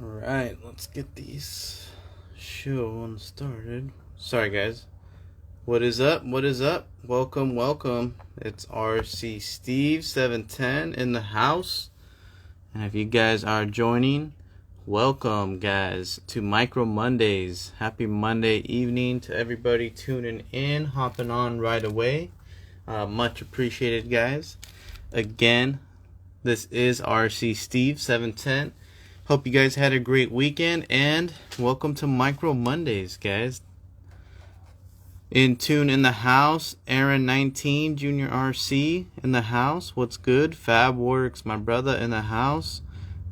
Alright, let's get these show started. Sorry guys. What is up? What is up? Welcome, welcome. It's RC Steve 710 in the house. And if you guys are joining, welcome guys to Micro Mondays. Happy Monday evening to everybody tuning in, hopping on right away. Much appreciated guys. Again, this is RC Steve 710. Hope you guys had a great weekend, and welcome to Micro Mondays, guys. In tune in the house, Aaron 19, Junior RC in the house. What's good? Fabworks, my brother in the house.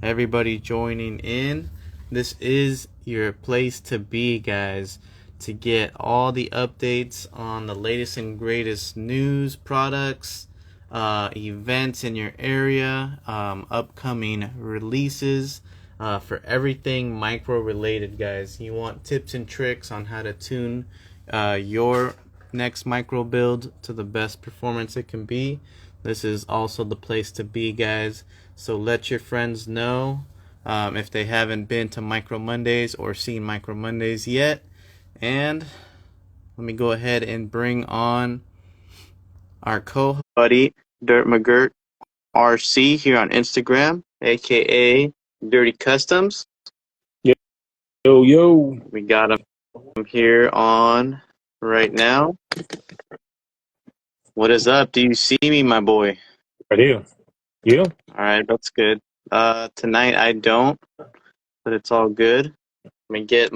Everybody joining in. This is your place to be, guys, to get all the updates on the latest and greatest news, products, events in your area, upcoming releases. For everything micro related, guys. You want tips and tricks on how to tune your next micro build to the best performance it can be. This is also the place to be, guys. So let your friends know if they haven't been to Micro Mondays or seen Micro Mondays yet. And let me go ahead and bring on our co-buddy Dirt McGirt RC here on Instagram, aka Dirty Customs. Yo. We got him here on right now. What is up? Do you see me, my boy? I do. You? All right, that's good. Tonight I don't, but it's all good. Let me get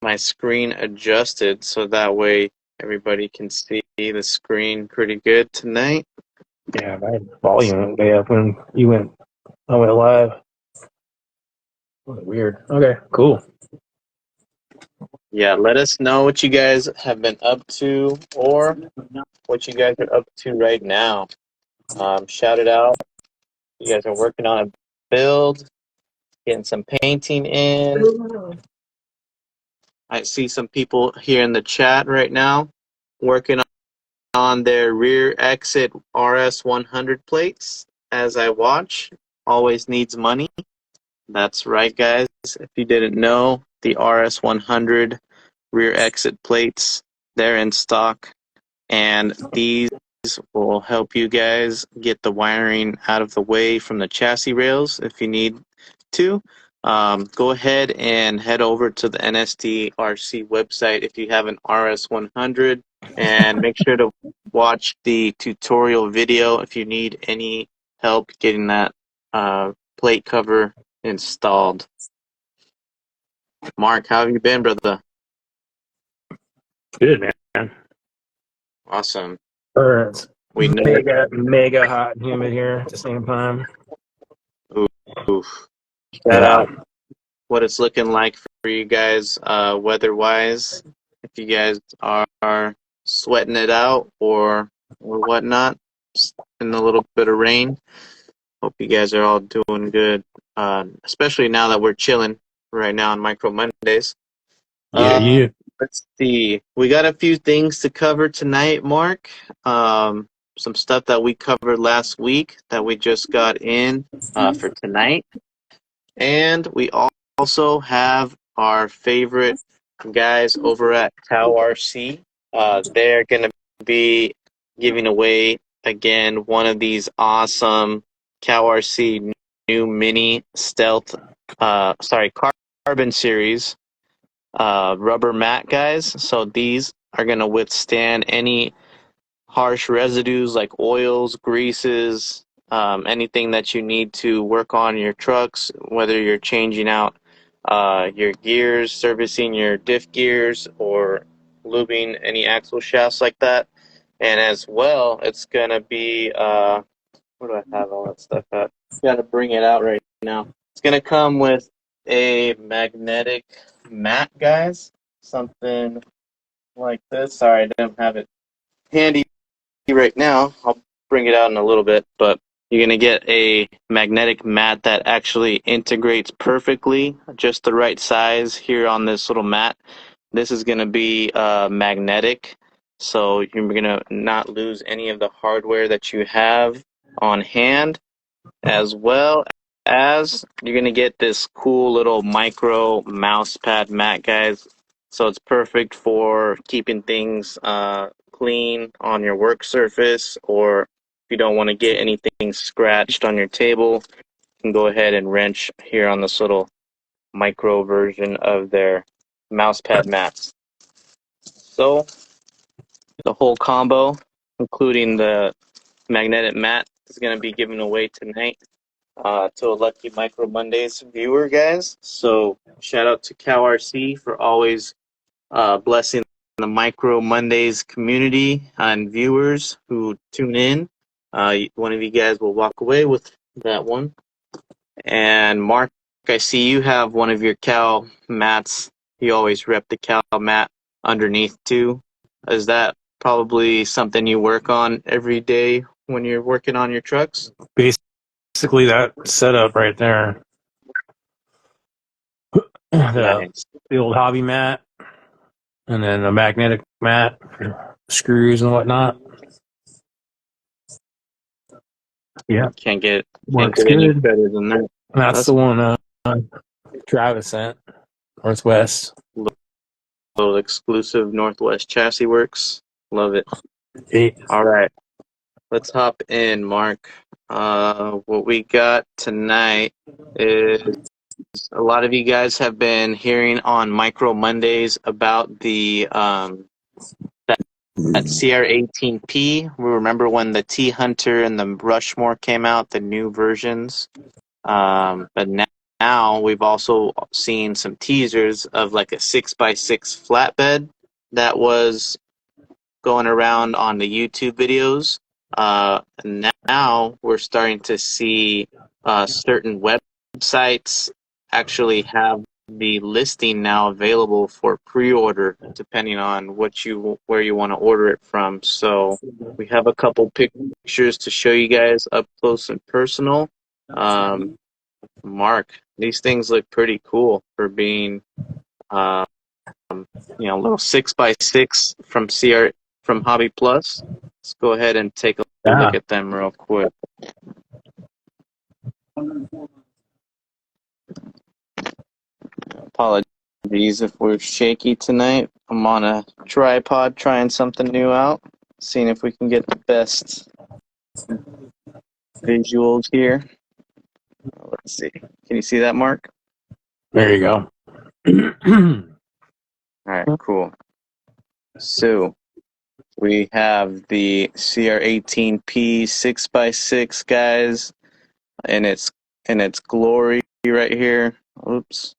my screen adjusted so that way everybody can see the screen pretty good tonight. Yeah, my volume way up when I went live. Weird. Okay, cool. Yeah, let us know what you guys have been up to or what you guys are up to right now. Shout it out. You guys are working on a build, getting some painting in. I see some people here in the chat right now working on their rear exit RS100 plates as I watch. Always needs money. That's right, guys. If you didn't know, the RS100 rear exit plates, they're in stock, and these will help you guys get the wiring out of the way from the chassis rails if you need to. Go ahead and head over to the NSDRC website if you have an RS100, and make sure to watch the tutorial video if you need any help getting that plate cover installed. Mark, how have you been, brother? Good, man. Awesome. It's We know mega hot and humid here at the same time. Oof. Shout out what it's looking like for you guys weather-wise. If you guys are sweating it out or whatnot in a little bit of rain, hope you guys are all doing good, especially now that we're chilling right now on Micro Mondays. Yeah. Let's see. We got a few things to cover tonight, Mark. Some stuff that we covered last week that we just got in for tonight. And we also have our favorite guys over at CowRC. They're going to be giving away, again, one of these awesome CowRC new mini stealth, carbon series rubber mat guys. So these are going to withstand any harsh residues like oils, greases, anything that you need to work on your trucks, whether you're changing out your gears, servicing your diff gears, or lubing any axle shafts like that. And as well, it's going to be, where do I have all that stuff at? Got to bring it out right now. It's going to come with a magnetic mat, guys. Something like this. Sorry, I don't have it handy right now. I'll bring it out in a little bit, but you're going to get a magnetic mat that actually integrates perfectly, just the right size here on this little mat. This is going to be magnetic, so you're going to not lose any of the hardware that you have on hand, as well as you're going to get this cool little micro mouse pad mat, guys. So it's perfect for keeping things clean on your work surface, or if you don't want to get anything scratched on your table, you can go ahead and wrench here on this little micro version of their mouse pad mats. So the whole combo, including the magnetic mat, is going to be given away tonight to a lucky Micro Mondays viewer, guys. So shout out to CowRC for always blessing the Micro Mondays community and viewers who tune in. One of you guys will walk away with that one. And Mark, I see you have one of your cow mats. You always rep the cow mat underneath too. Is that probably something you work on every day when you're working on your trucks? Basically, that setup right there. Nice. The old hobby mat, and then a magnetic mat for screws and whatnot. Yeah, Can't get works any good. better than that. That's the one Travis sent, Northwest. Little exclusive Northwest Chassis Works. Love it. Hey. All right. Let's hop in, Mark. What we got tonight is a lot of you guys have been hearing on Micro Mondays about the that CR18P. We remember when the T Hunter and the Rushmore came out, the new versions. But now we've also seen some teasers of like a 6x6 flatbed that was going around on the YouTube videos. Now we're starting to see certain websites actually have the listing now available for pre-order, depending on where you want to order it from. So we have a couple pictures to show you guys up close and personal. Mark, these things look pretty cool for being, a little 6x6 from Hobby Plus. Let's go ahead and take a look at them real quick. Apologies if we're shaky tonight. I'm on a tripod trying something new out, seeing if we can get the best visuals here. Let's see. Can you see that, Mark? There you go. All right, cool. So we have the CR18P 6x6, guys, and its glory right here. Oops.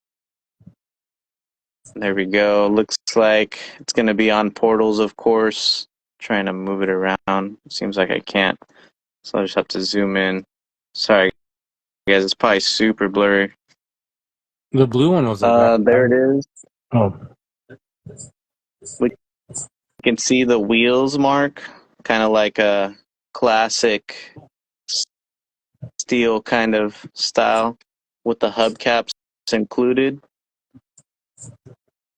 There we go. Looks like it's going to be on portals, of course. Trying to move it around. Seems like I can't. So I just have to zoom in. Sorry, guys. It's probably super blurry. The blue one was there it is. Oh. We can see the wheels, Mark. Kind of like a classic steel kind of style with the hubcaps included.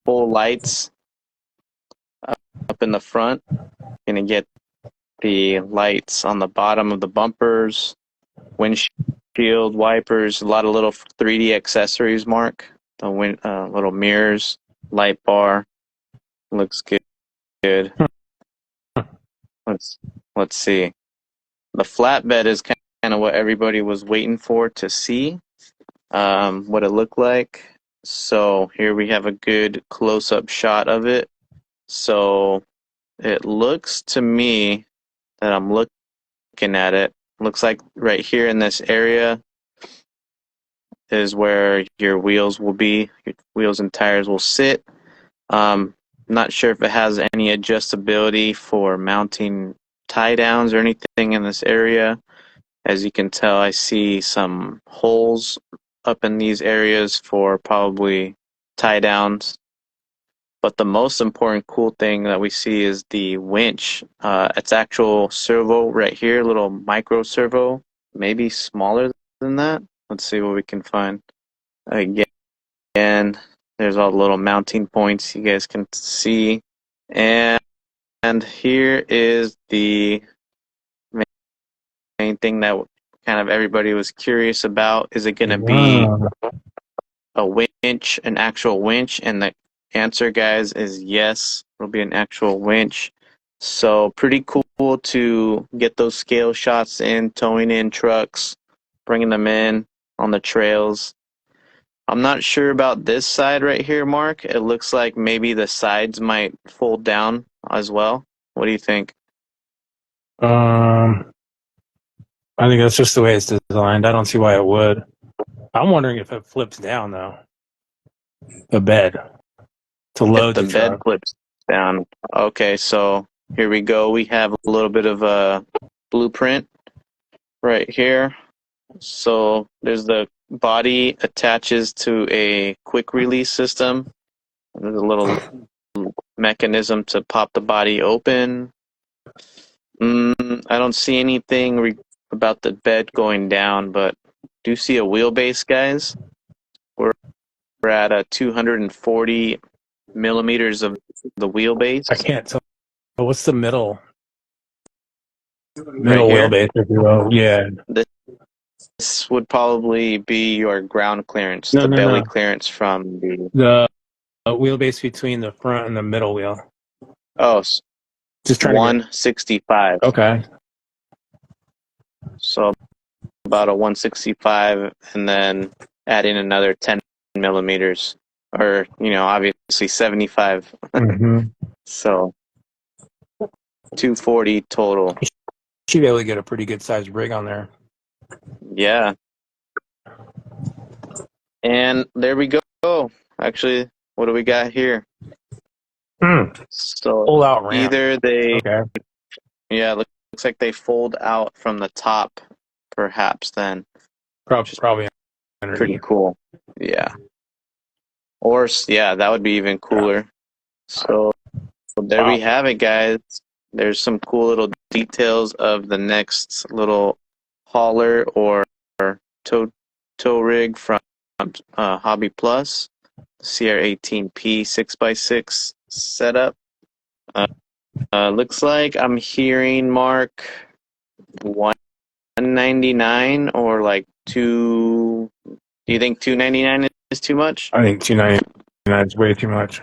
Full lights up in the front. Gonna get the lights on the bottom of the bumpers, windshield wipers, a lot of little 3D accessories, Mark. The little mirrors, light bar. Looks good. Let's see. The flatbed is kind of what everybody was waiting for to see, what it looked like. So here we have a good close-up shot of it. So it looks to me that I'm looking at it. Looks like right here in this area is where your wheels will be. Your wheels and tires will sit. Not sure if it has any adjustability for mounting tie downs or anything in this area. As you can tell, I see some holes up in these areas for probably tie downs. But the most important cool thing that we see is the winch. It's actual servo right here, little micro servo, maybe smaller than that. Let's see what we can find. Again, there's all the little mounting points you guys can see. And here is the main thing that kind of everybody was curious about. Is it going to be Wow. a winch, an actual winch? And the answer, guys, is yes. It'll be an actual winch. So pretty cool to get those scale shots in, towing in trucks, bringing them in on the trails. I'm not sure about this side right here, Mark. It looks like maybe the sides might fold down as well. What do you think? I think that's just the way it's designed. I don't see why it would. I'm wondering if it flips down though. The bed to If load the the bed truck. flips down. Okay, so here we go. We have a little bit of a blueprint right here. So there's the body attaches to a quick release system. There's a little mechanism to pop the body open. I don't see anything about the bed going down, but do see a wheelbase, guys. We're at a 240 millimeters of the wheelbase I can't tell. But what's the middle right here. wheelbase, if you will? Yeah. This would probably be your ground clearance, No, the no, belly no. clearance from the. The wheelbase between the front and the middle wheel. Oh, Just trying to get. 165. Okay. So about a 165, and then add in another 10 millimeters, or obviously 75. Mm-hmm. So 240 total. Should be able to get a pretty good sized rig on there. Yeah. And there we go. Actually, what do we got here? So Pull out ramp. either they, Okay. yeah, looks like they fold out from the top, perhaps then. Probably Pretty underneath. cool. Yeah. Or, yeah, that would be even cooler. So there we have it, guys. There's some cool little details of the next little hauler or tow rig from Hobby Plus CR18P 6x6 setup. Looks like I'm hearing Mark 199 or like two. Do you think 299 is too much? I think 299 is way too much.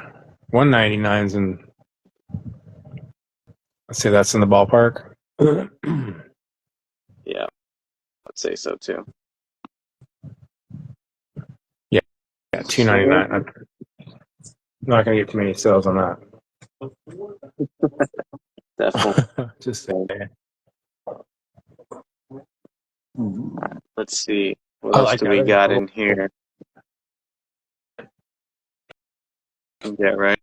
199's in. Let's say that's in the ballpark. Yeah, I'd say so too. Yeah, 299. I'm not gonna get too many sales on that. Definitely. Just saying. Let's see. What I else like do that. we That's got cool. in here? Yeah, right.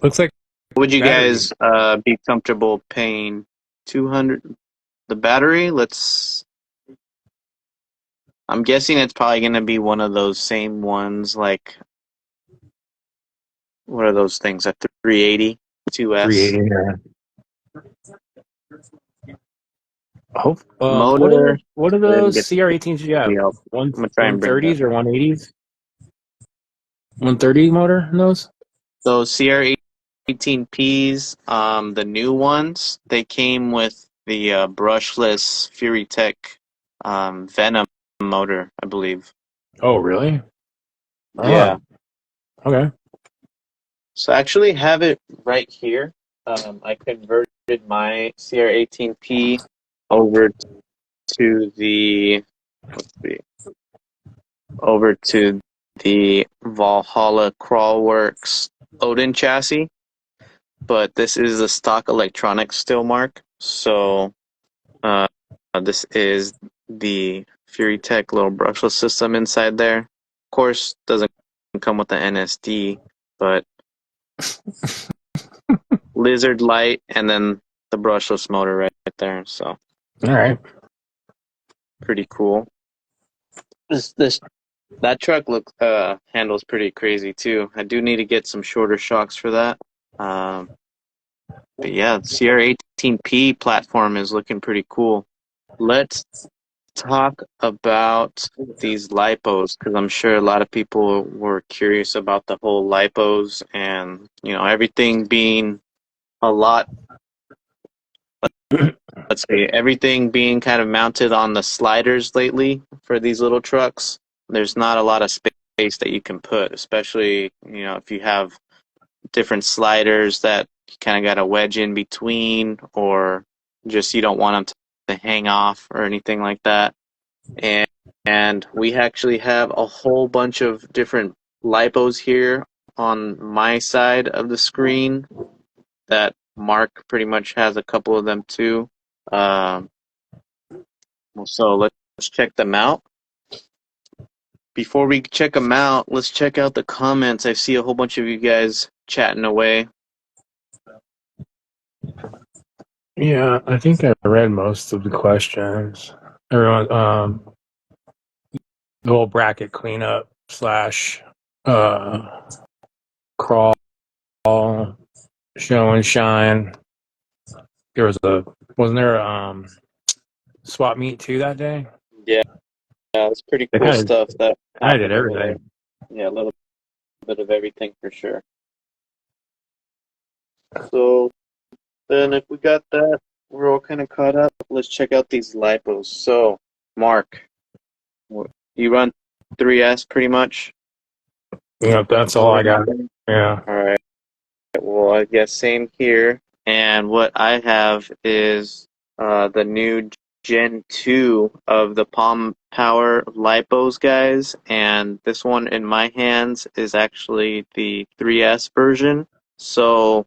Looks like Would you battery. guys be comfortable paying 200? The battery? I'm guessing it's probably going to be one of those same ones, like, what are those things? A 380 2S 380. motor. What are Then those get CR18s you have? I'm gonna try and bring it up. 130s or 180s? 130 motor in those? So CR18Ps, the new ones, they came with the brushless FuryTech Venom motor, I believe. Oh, really? Yeah. Oh, okay. So I actually have it right here. I converted my CR18P over to the Valhalla Crawlworks Odin chassis, but this is a stock electronics still, Mark. So this is the FuryTech little brushless system inside there. Of course, doesn't come with the NSD, but lizard light and then the brushless motor right there. So All right. pretty cool. That truck handles pretty crazy too. I do need to get some shorter shocks for that. But yeah, CR18P platform is looking pretty cool. Let's talk about these lipos, because I'm sure a lot of people were curious about the whole lipos and everything being a lot let's see, everything being kind of mounted on the sliders lately for these little trucks. There's not a lot of space that you can put, especially, you know, if you have different sliders that you kind of got a wedge in between, or just you don't want them to hang off or anything like that. And we actually have a whole bunch of different lipos here on my side of the screen that Mark pretty much has a couple of them too. Um, so let's check them out. Before we check them out, let's check out the comments. I see a whole bunch of you guys chatting away. Yeah, I think I read most of the questions. Everyone, the whole bracket cleanup slash crawl, show and shine. There was wasn't there swap meet too that day? Yeah, it's pretty They cool kind of, stuff that I did happened over there. everything. Yeah, a little bit of everything for sure. So then if we got that, we're all kind of caught up. Let's check out these lipos. So, Mark, you run 3S pretty much? Yeah, that's all I got. Yeah. All right. Well, I guess same here. And what I have is the new Gen 2 of the Palm Power lipos, guys. And this one in my hands is actually the 3S version. So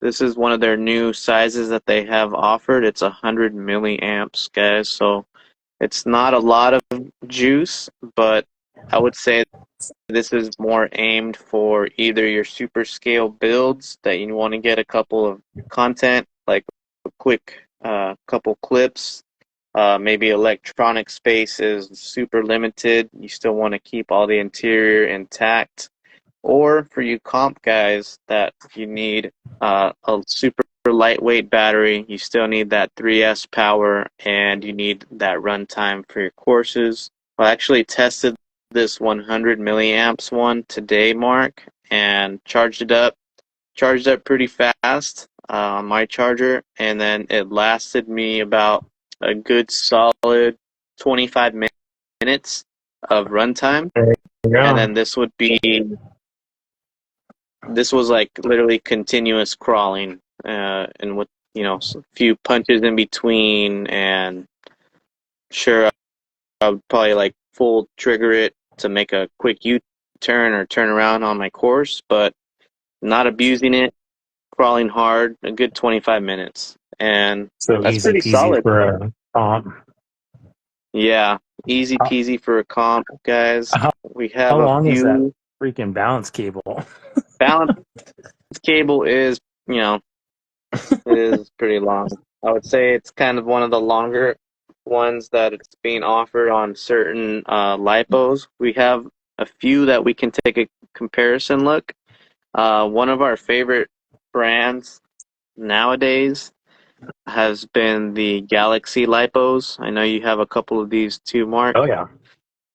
this is one of their new sizes that they have offered. It's 100 milliamps, guys. So it's not a lot of juice, but I would say this is more aimed for either your super scale builds that you want to get a couple of content, like a quick couple clips. Maybe electronic space is super limited. You still want to keep all the interior intact. Or for you comp guys that you need a super lightweight battery, you still need that 3S power, and you need that runtime for your courses. I actually tested this 100 milliamps one today, Mark, and charged up pretty fast on my charger, and then it lasted me about a good solid 25 minutes of runtime. There you go. And then this was like literally continuous crawling, and with, you know, a few punches in between, and sure, I would probably like full trigger it to make a quick U-turn or turn around on my course, but not abusing it, crawling hard, a good 25 minutes, and So that's easy pretty peasy solid. for a comp. Yeah, easy peasy for a comp, guys. We have How a long is that few. freaking balance cable? Balance cable is, you know, it is pretty long. I would say it's kind of one of the longer ones that it's being offered on certain lipos. We have a few that we can take a comparison look. One of our favorite brands nowadays has been the Galaxy lipos. I know you have a couple of these too, Mark. Oh yeah,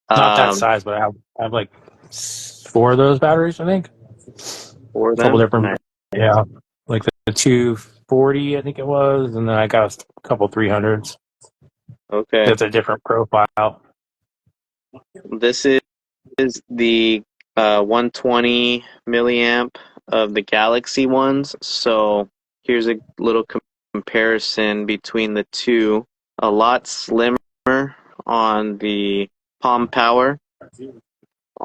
not that size, but I have like 4 of those batteries, I think. For A couple them. different, Nice. yeah, like the 240, I think it was, and then I got a couple 300s. Okay. It's a different profile. This is the 120 milliamp of the Galaxy ones. So here's a little comparison between the two. A lot slimmer on the Palm Power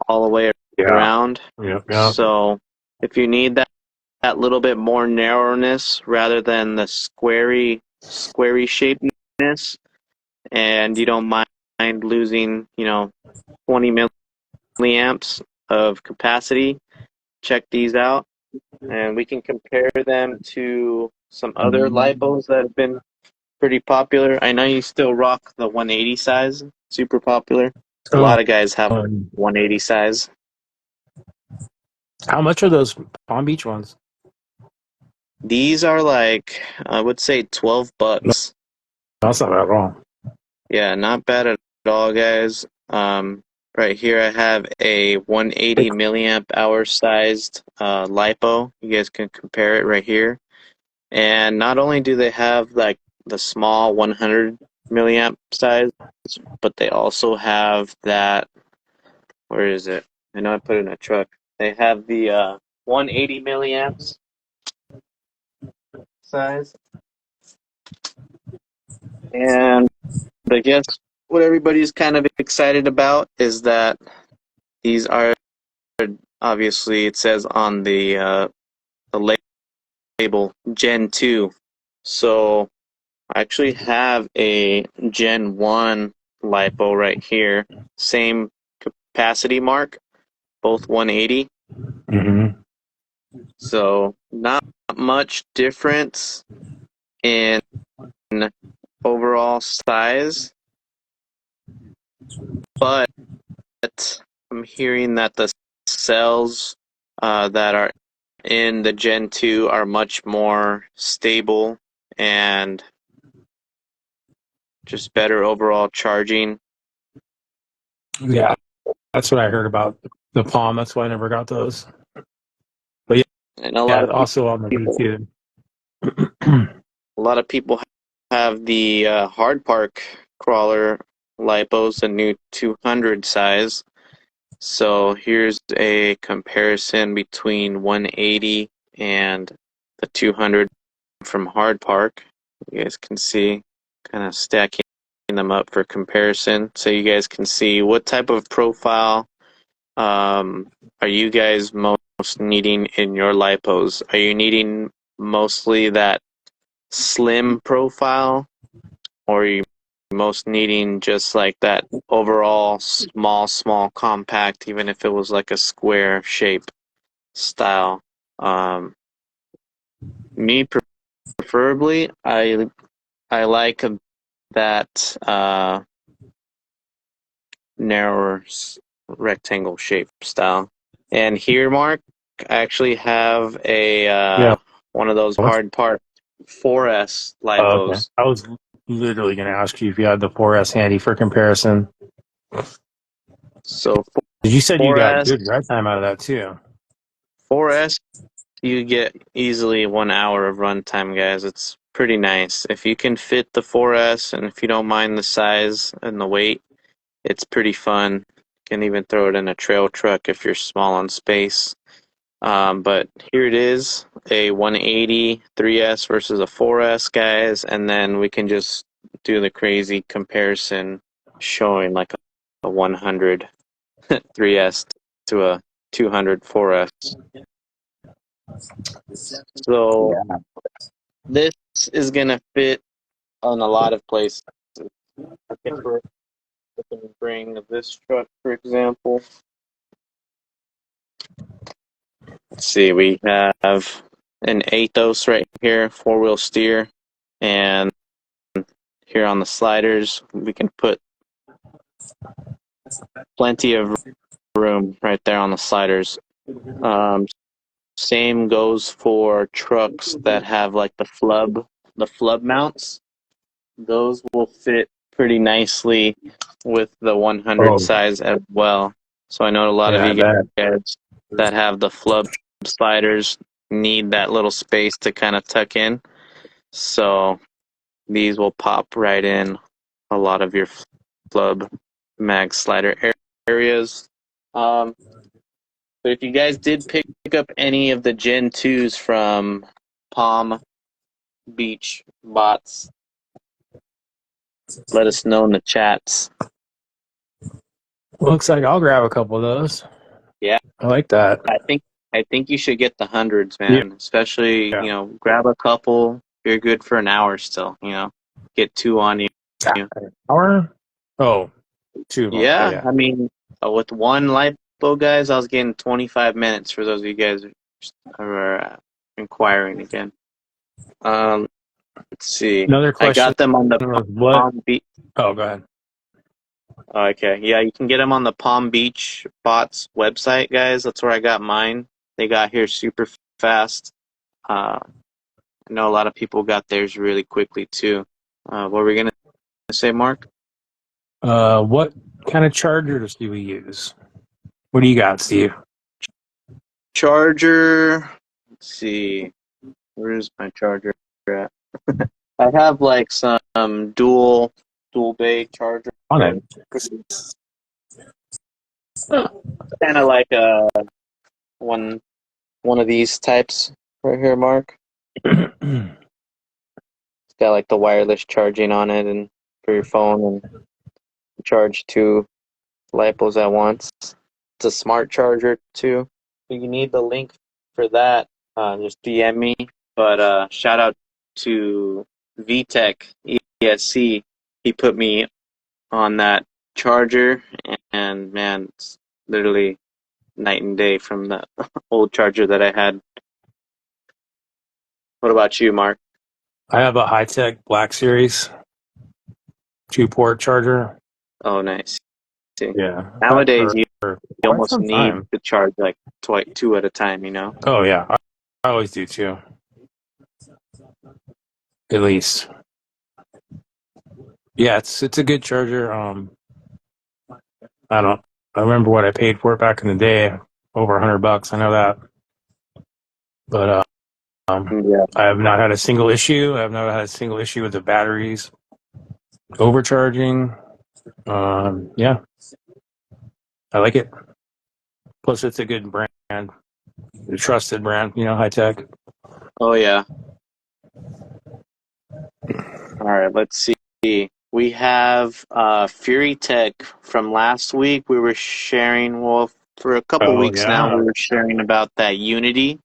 all the way around. Yeah. So if you need that little bit more narrowness rather than the squarey shapedness, and you don't mind losing, you know, 20 milliamps of capacity, check these out, and we can compare them to some other lipos that have been pretty popular. I know you still rock the 180 size, super popular. A lot of guys have 180 size. How much are those Palm Beach ones? These are like, I would say $12. That's not bad at all. Yeah, not bad at all, guys. Right here I have a 180 milliamp hour sized lipo. You guys can compare it right here. And not only do they have like the small 100 milliamp size, but they also have that. Where is it? I know I put it in a truck. They have the 180 milliamps size, and I guess what everybody's kind of excited about is that these are obviously it says on the label Gen 2. So I actually have a Gen 1 lipo right here. Same capacity mark, both 180. Mm-hmm. So not much difference in overall size, but I'm hearing that the cells that are in the Gen 2 are much more stable and just better overall charging. Yeah, that's what I heard about the Palm. That's why I never got those. But And a lot yeah, of also on the people, YouTube. a lot of people have the hard park crawler lipos, the new 200 size. So here's a comparison between 180 and the 200 from hard park. You guys can see, kind of stacking them up for comparison, so you guys can see what type of profile are you guys most needing in your lipos. Are you needing mostly that slim profile, or are you most needing just like that overall small compact, even if it was like a square shape style? Me preferably, I like that narrower rectangle shape style. And here, Mark, I actually have a Yeah. one of those What? hard part 4S Oh, okay. lipos. I was literally going to ask you if you had the 4S handy for comparison. So You said you got 4S, good runtime out of that too. 4S, you get easily 1 hour of runtime, guys. It's pretty nice. If you can fit the 4S and if you don't mind the size and the weight, it's pretty fun. You can even throw it in a trail truck if you're small on space. But here it is, a 180 3S versus a 4S, guys, and then we can just do the crazy comparison showing like a 100 3S to a 200 4S. So this is going to fit on a lot of places. If we're looking to bring this truck, for example, let's see, we have an Athos right here, four-wheel steer, and here on the sliders, we can put plenty of room right there on the sliders. Same goes for trucks that have like the flub mounts. Those will fit pretty nicely with the 100 Oh, size as well. So I know a lot of yeah, I you bet. guys that have the flub sliders need that little space to kind of tuck in. So these will pop right in a lot of your flub mag slider areas. But if you guys did pick up any of the Gen 2s from Palm Beach bots, let us know in the chats. Looks like I'll grab a couple of those. Yeah, I like that. I think you should get the hundreds, Yeah. man. Especially, grab a couple. You're good for an hour still, Get two on you. An hour? Oh, 2. Okay, Yeah, yeah. I mean, with one lipo, guys, I was getting 25 minutes for those of you guys who are inquiring again. Let's see. Another I question got them on the was what? Palm Beach. Oh, go ahead. Okay, yeah, you can get them on the Palm Beach Bots website, guys. That's where I got mine. They got here super fast. I know a lot of people got theirs really quickly too. What were we gonna say, Mark? What kind of chargers do we use? What do you got, Steve? Charger. Let's see. Where is my charger at? I have like some dual bay charger. On it. Kind of like one of these types right here, Mark. It's got like the wireless charging on it, and for your phone, and charge two lipos at once. It's a smart charger too. If you need the link for that, just DM me. But shout out to VTech ESC. He put me on that charger, and man, it's literally night and day from the old charger that I had. What about you, Mark? I have a high-tech Black Series 2-port charger. Oh, nice. See, Yeah. nowadays you For quite almost some need time. to charge like two at a time, you know? Oh, yeah. I always do, too. At least. Yeah, it's a good charger. I remember what I paid for it back in the day. Over $100. I know that. But Yeah. I have not had a single issue. I have not had a single issue with the batteries overcharging. Yeah, I like it. Plus, it's a good brand, a trusted brand. High tech. Oh, yeah. All right, let's see. We have FuryTech from last week. We were sharing, well, for a couple Oh weeks now, yeah. we were sharing about that Unity.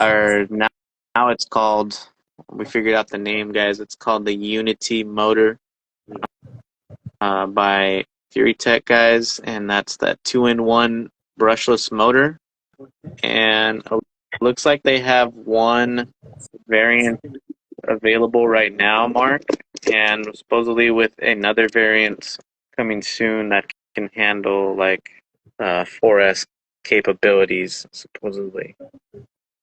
Or now it's called, we figured out the name, guys. It's called the Unity motor by FuryTech, guys. And that's that 2-in-1 brushless motor. And it looks like they have one variant available right now, Mark, and supposedly with another variant coming soon that can handle like 4S capabilities, supposedly.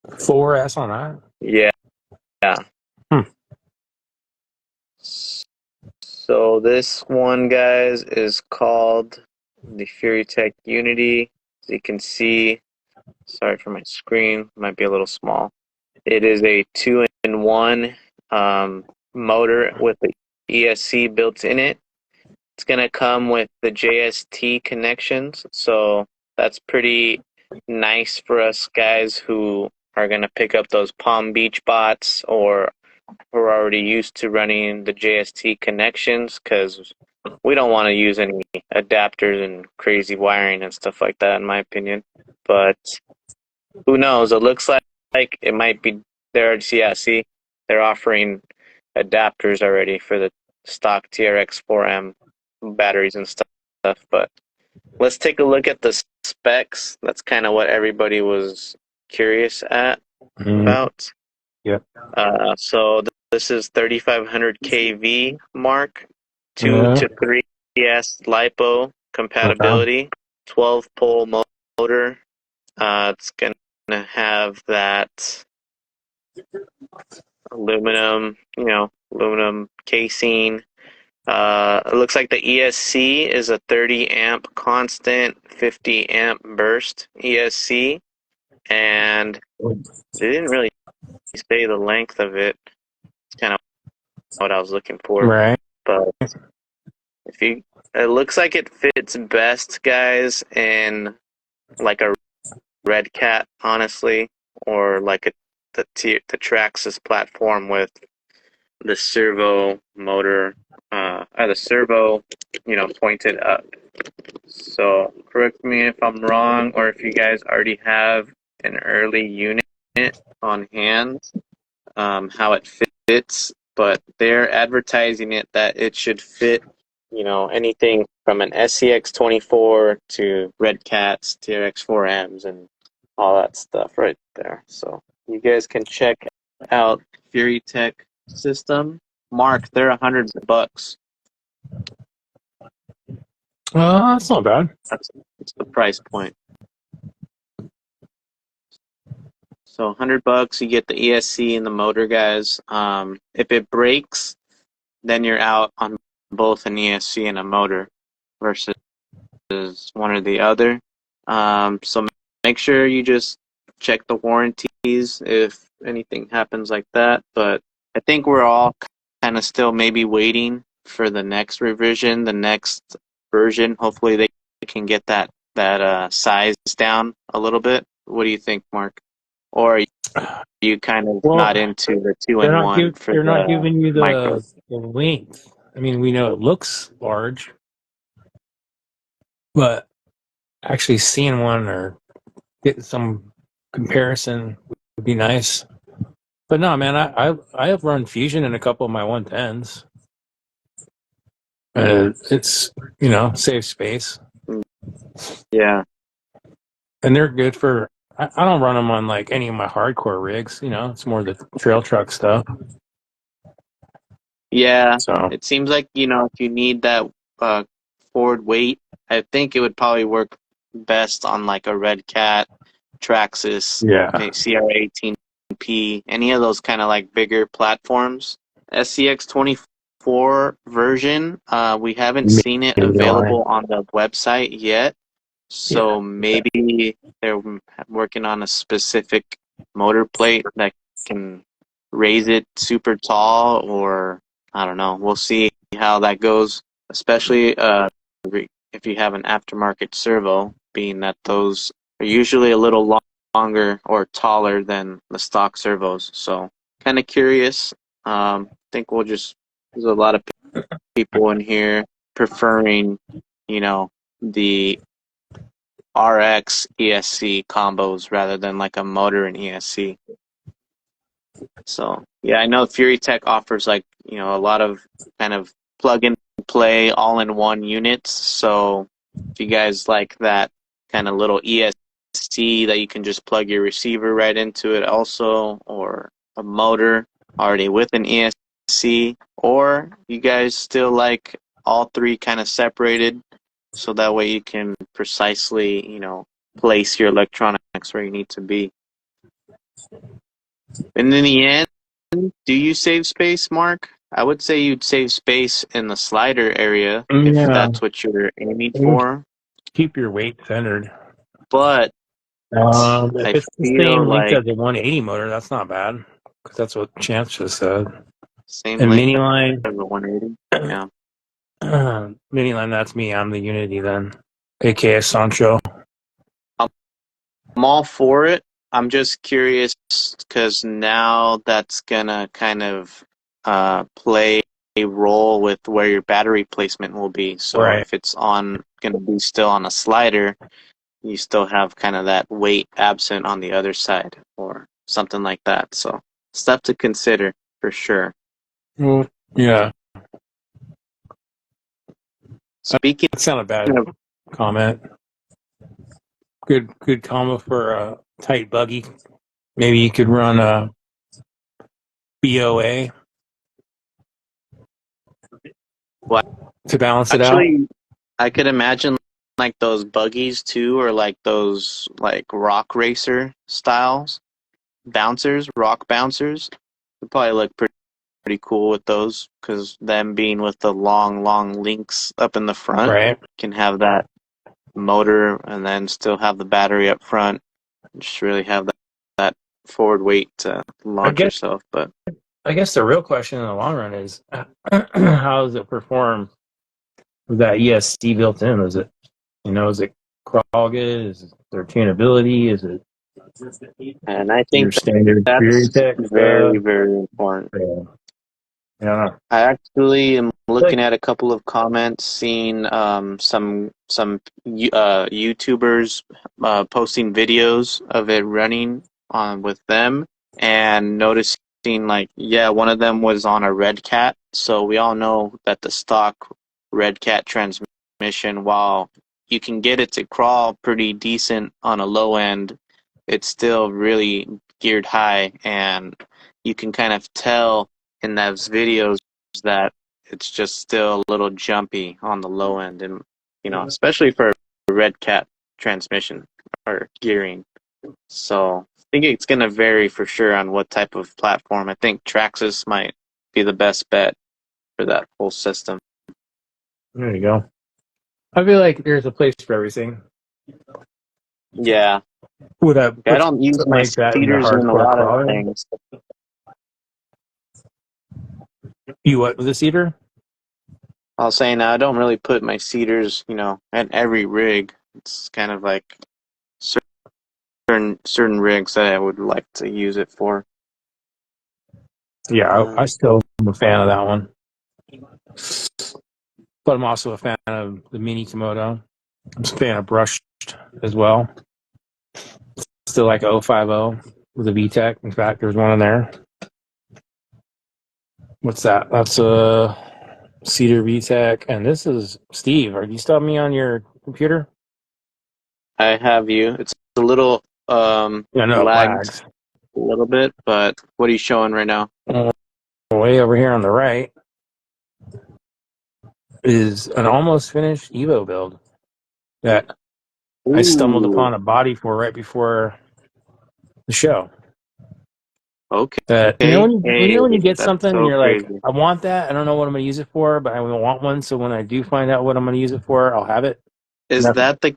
4S on that. Yeah, yeah. Hmm. So this one, guys, is called the FuryTech Unity. As you can see, sorry for my screen, might be a little small. It is a 2-in-1 motor with the ESC built in it. It's going to come with the JST connections, so that's pretty nice for us guys who are going to pick up those Palm Beach bots or who are already used to running the JST connections, because we don't want to use any adapters and crazy wiring and stuff like that, in my opinion. But who knows? It looks like it might be there. Yeah, see, they're offering adapters already for the stock TRX4M batteries and stuff. But let's take a look at the specs. That's kind of what everybody was curious about. Yep. So this is 3500 kV, Mark, 2 Yeah. to 3S lipo compatibility, 12-pole motor. It's going to have that aluminum casing. It looks like the ESC is a 30 amp constant, 50 amp burst ESC, and they didn't really say the length of it. It's kind of what I was looking for. Right. But it looks like it fits best, guys, in like a Redcat, honestly, or like the Traxxas platform with the servo motor, the servo, pointed up. So correct me if I'm wrong, or if you guys already have an early unit on hand, how it fits. But they're advertising it that it should fit, anything from an SCX24 to Redcats, TRX4Ms, and all that stuff right there. So you guys can check out FuryTech system. Mark, they're $100. That's not bad. That's the price point. So $100, you get the ESC and the motor, guys. If it breaks, then you're out on both an ESC and a motor versus one or the other. So make sure you just check the warranties if anything happens like that. But I think we're all kind of still maybe waiting for the next revision, the next version. Hopefully they can get that size down a little bit. What do you think, Mark? Or are you kind of not into the 2-in-1 for they're not the giving you micro? the length. I mean, we know it looks large, but actually seeing one or getting some comparison would be nice. But no, man, I have run Fusion in a couple of my 110s. It's, saves space. Yeah. And they're good for, I don't run them on like any of my hardcore rigs, it's more the trail truck stuff. Yeah, So, it seems like, if you need that forward weight, I think it would probably work best on like a Redcat, Traxxas, yeah. maybe CR18P, any of those kind of like bigger platforms. SCX24 version, we haven't seen it available on the website yet, so maybe they're working on a specific motor plate that can raise it super tall, or I don't know. We'll see how that goes, especially if you have an aftermarket servo, being that those are usually a little longer or taller than the stock servos. So kind of curious. I think there's a lot of people in here preferring, the RX ESC combos rather than like a motor and ESC. So yeah, I know FuryTech offers like, a lot of kind of plug and play all in one units. So if you guys like that kind of little ESC that you can just plug your receiver right into it also, or a motor already with an ESC, or you guys still like all three kind of separated, so that way you can precisely, place your electronics where you need to be. And in the end, do you save space, Mark? I would say you'd save space in the slider area if that's what you're aiming for. Keep your weight centered. But If I it's the feel same length like as a 180 motor, that's not bad, because that's what Chance just said. same And length mini line, as the 180. Yeah. mini line, that's me. I'm the Unity then, aka Sancho. I'm all for it. I'm just curious because now that's gonna kind of play a role with where your battery placement will be. So if it's gonna be still on a slider, you still have kind of that weight absent on the other side or something like that. So stuff to consider for sure. Well, yeah. Speaking That's not a bad of, comment. Good combo for a tight buggy. Maybe you could run a BOA well, to balance it out. actually, I could imagine like those buggies too, or like those like rock racer styles, rock bouncers. Would probably look pretty cool with those, because them being with the long links up in the front can have that motor and then still have the battery up front. Just really have that forward weight to launch yourself. But I guess the real question in the long run is how does it perform with that ESC built in? Is it crawl good? Is there tunability? Is it and I your think standard that's FuryTech very, very important. Yeah. I actually am looking at a couple of comments, seeing some YouTubers posting videos of it running on with them, and noticing like, yeah, one of them was on a Redcat. So we all know that the stock Redcat transmission, while you can get it to crawl pretty decent on a low end, it's still really geared high, and you can kind of tell in those videos that it's just still a little jumpy on the low end, and especially for a Redcat transmission or gearing. So I think it's going to vary for sure on what type of platform. I think Traxxas might be the best bet for that whole system. There you go. I feel like there's a place for everything. Yeah. I don't use my like that in the cedars in a hardcore lot of crawler. things. You what with the cedar? I was saying I don't really put my cedars, at every rig. It's kind of like certain rigs that I would like to use it for. Yeah, I still am a fan of that one. But I'm also a fan of the mini Komodo. I'm a fan of brushed as well. Still like 050 with a VTEC. In fact, there's one in there. What's that? That's a Cedar VTEC. And this is Steve. Are you still have me on your computer? I have you. It's a little Yeah, no, it lagged lags. a little bit, but what are you showing right now? Way over here on the right is an almost finished Evo build that I stumbled Ooh, upon a body for right before the show. okay. That Hey, when you get that's something and so you're like, crazy. I want that. I don't know what I'm going to use it for, but I want one. So when I do find out what I'm going to use it for, I'll have it. Is that the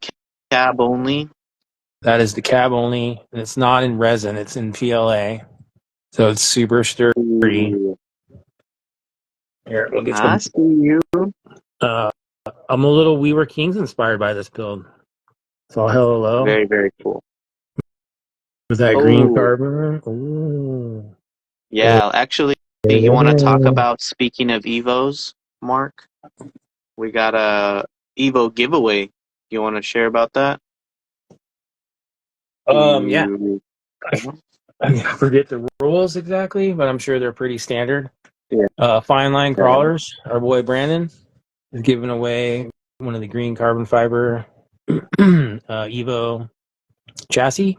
cab only? That is the cab only, and it's not in resin. It's in PLA, so it's super sturdy. Ooh, Here, we'll get I some. see you. I'm a little We Were Kings inspired by this build. It's all hello low Very, very cool. with that green Oh, carbon. Ooh. yeah. Actually, you want to talk about, speaking of Evos, Mark? We got a Evo giveaway. You want to share about that? Yeah. Ooh. I forget the rules exactly, but I'm sure they're pretty standard. Yeah. Fine line crawlers. Our boy Brandon is giving away one of the green carbon fiber Evo chassis.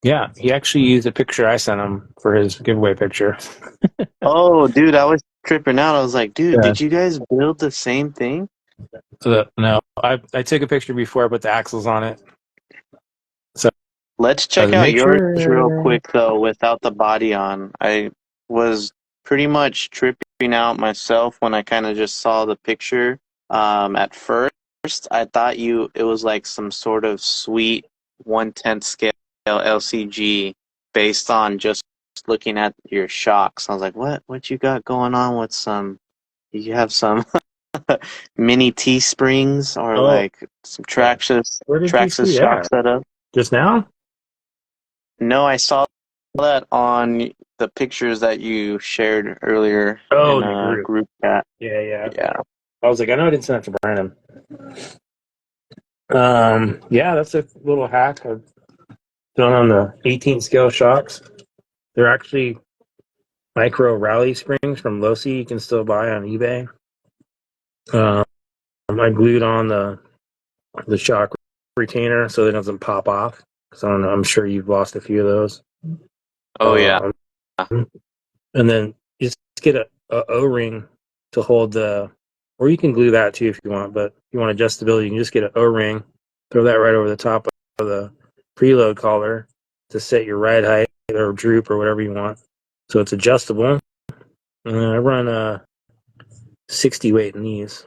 Yeah, he actually used a picture I sent him for his giveaway picture. Oh, dude, I was tripping out. I was like, dude, Yeah. did you guys build the same thing? So no, I took a picture before I put the axles on it. So Let's check out make yours real sure. quick, though, without the body on. I was pretty much tripping out myself when I kind of just saw the picture. At first, I thought it was like some sort of sweet 1/10 scale LCG based on just looking at your shocks. I was like, what you got going on with you have some mini T springs or Oh, like some Traxxas where did you see shock that? setup? Just now? No, I saw that on the pictures that you shared earlier Oh, in in the a group. group chat. Yeah. Yeah, I was like, I know I didn't send it to Brandon. Yeah, that's a little hack I've done on the 18 scale shocks. They're actually micro rally springs from Losi you can still buy on eBay. I glued on the shock retainer so it doesn't pop off. Because I don't know, I'm sure you've lost a few of those. oh yeah. And then just get a O-ring to hold or you can glue that too if you want, but if you want adjustability, you can just get an O-ring, throw that right over the top of the preload collar to set your ride height or droop or whatever you want. So it's adjustable. And then I run a 60 weight in these.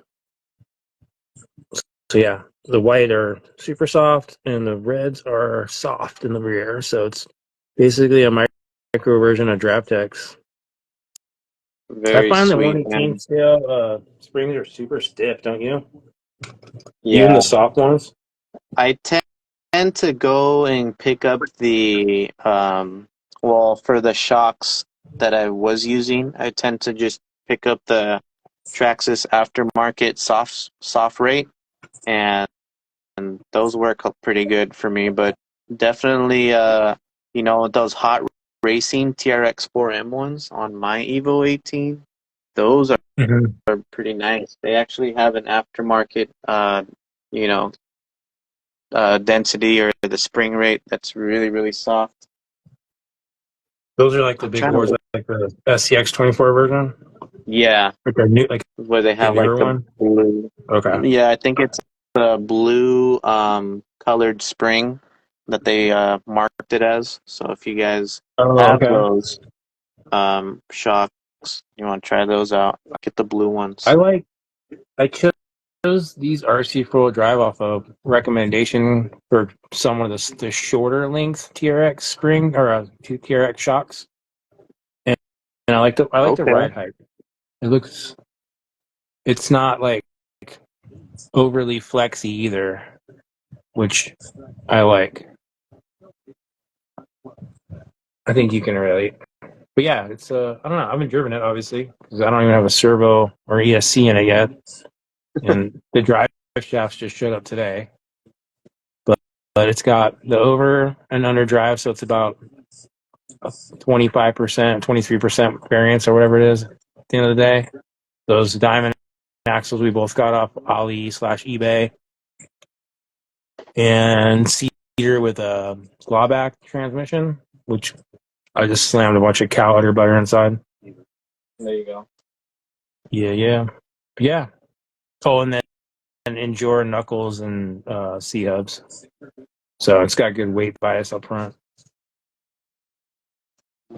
So yeah, the white are super soft and the reds are soft in the rear. So it's basically a micro version of DraftX. I Very find that sweet, 118 man. scale springs are super stiff, don't you? Even Yeah, the soft ones. I tend to go and pick up well, for the shocks that I was using, I tend to just pick up the Traxxas aftermarket soft rate, and those work pretty good for me. But definitely, those hot racing TRX4M ones on my Evo 18, those Mm-hmm. are pretty nice. They actually have an aftermarket, you know, density or the spring rate that's really, really soft. Those are like the I'm big trying boys, to, like the SCX 24 version, yeah, like where they the have like newer the one. blue. Okay. Yeah, I think it's the blue colored spring that they marked it as. So if you guys Oh, have okay. those shocks, you want to try those out, get the blue ones. I chose these RC four-wheel drive off of recommendation for someone of the shorter length TRX spring or TRX shocks. I like the Okay. ride height. It's not like overly flexy either, which I like. I think you can relate. But yeah, it's I don't know. I haven't driven it obviously because I don't even have a servo or ESC in it yet, and the drive shafts just showed up today. But it's got the over and under drive, so it's about 25%, 23% variance or whatever it is at the end of the day. Those diamond axles we both got off Ali/eBay, and cedar with a clawback transmission, which I just slammed a bunch of cow udder butter inside. There you go. Yeah. Oh, and then Injora knuckles and C hubs. So it's got good weight bias up front.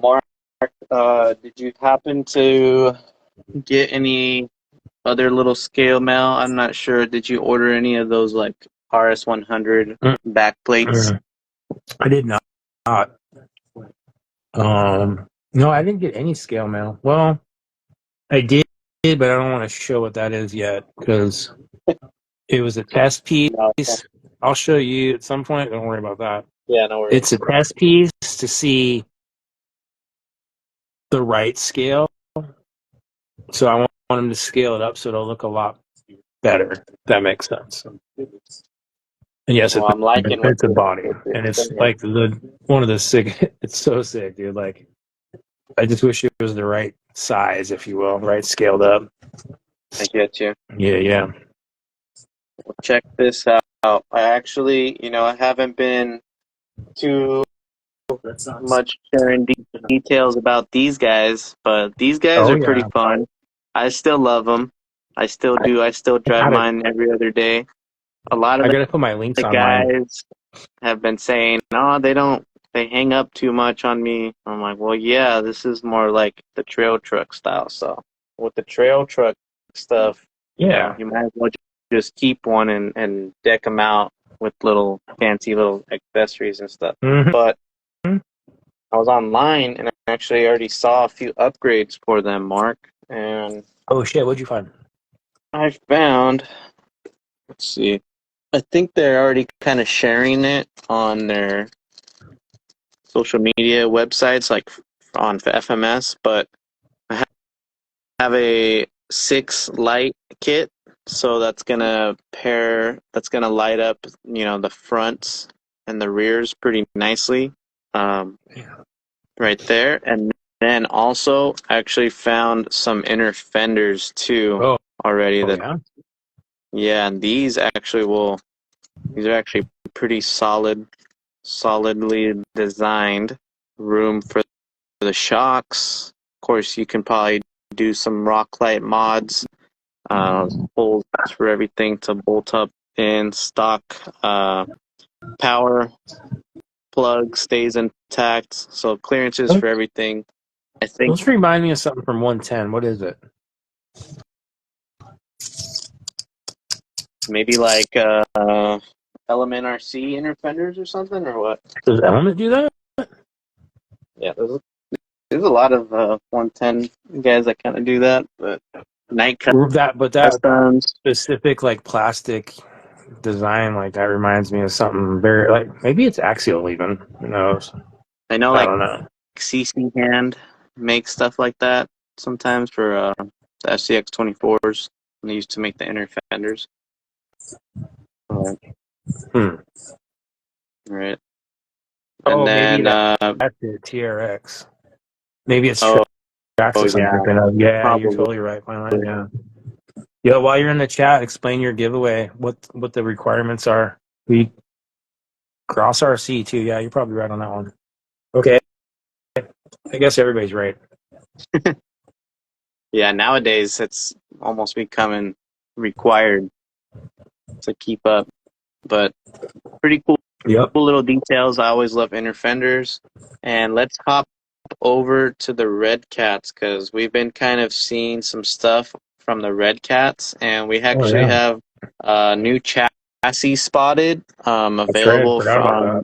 Mark, did you happen to get any other little scale mail? I'm not sure. Did you order any of those like RS100 back plates? I did not. No, I didn't get any scale mail. Well, I did, but I don't want to show what that is yet because it was a test piece. No. I'll show you at some point. Don't worry about that. Yeah, no worries. It's a test piece to see the right scale. So I want them to scale it up so it'll look a lot better. If that makes sense. And yes, Well, I'm liking what it's a body, and it's like one of the sick. It's so sick, dude. Like, I just wish it was the right size, if you will, right scaled up. I get you. Yeah. Well, check this out. I actually, I haven't been too much sharing details about these guys, but these guys are pretty fun. I still love them. I still do. I still drive mine every other day. A lot of I gotta put my links the on guys have been saying, no, they hang up too much on me. I'm like, well, yeah, this is more like the trail truck style. So with the trail truck stuff, you might as well just keep one and deck them out with little fancy little accessories and stuff. Mm-hmm. But I was online and I actually already saw a few upgrades for them, Mark. And oh shit, what'd you find? I found, let's see, I think they're already kind of sharing it on their social media websites, like on FMS, but I have a 6 light kit, so that's gonna light up, the fronts and the rears pretty nicely, right there. And then also I actually found some inner fenders too already. Yeah, and these are actually pretty solidly designed. Room for the shocks. Of course, you can probably do some Rocklight mods. Holes for everything to bolt up in stock. Power plug stays intact, so clearances for everything. I think. Those remind me of something from 110. What is it? Maybe like Element RC inner fenders or something, or what? Does Element do that? Yeah, there's a lot of 110 guys that kind of do that, but night that specific like plastic design, like that reminds me of something very like maybe it's Axial even. Who knows? I don't know. CC Hand makes stuff like that sometimes for the FCX 24s. They used to make the inner fenders. Right. And then that's the TRX. Maybe it's Trax or something. Yeah, probably. You're totally right. Yeah. Yeah, while you're in the chat, explain your giveaway. What the requirements are. We cross RC too. Yeah, you're probably right on that one. Okay. I guess everybody's right. Yeah, nowadays it's almost becoming required to keep up. But pretty cool. Cool little details. I always love inner fenders. And let's hop over to the Redcats because we've been kind of seeing some stuff from the Redcats, and we actually have a new chassis spotted available from a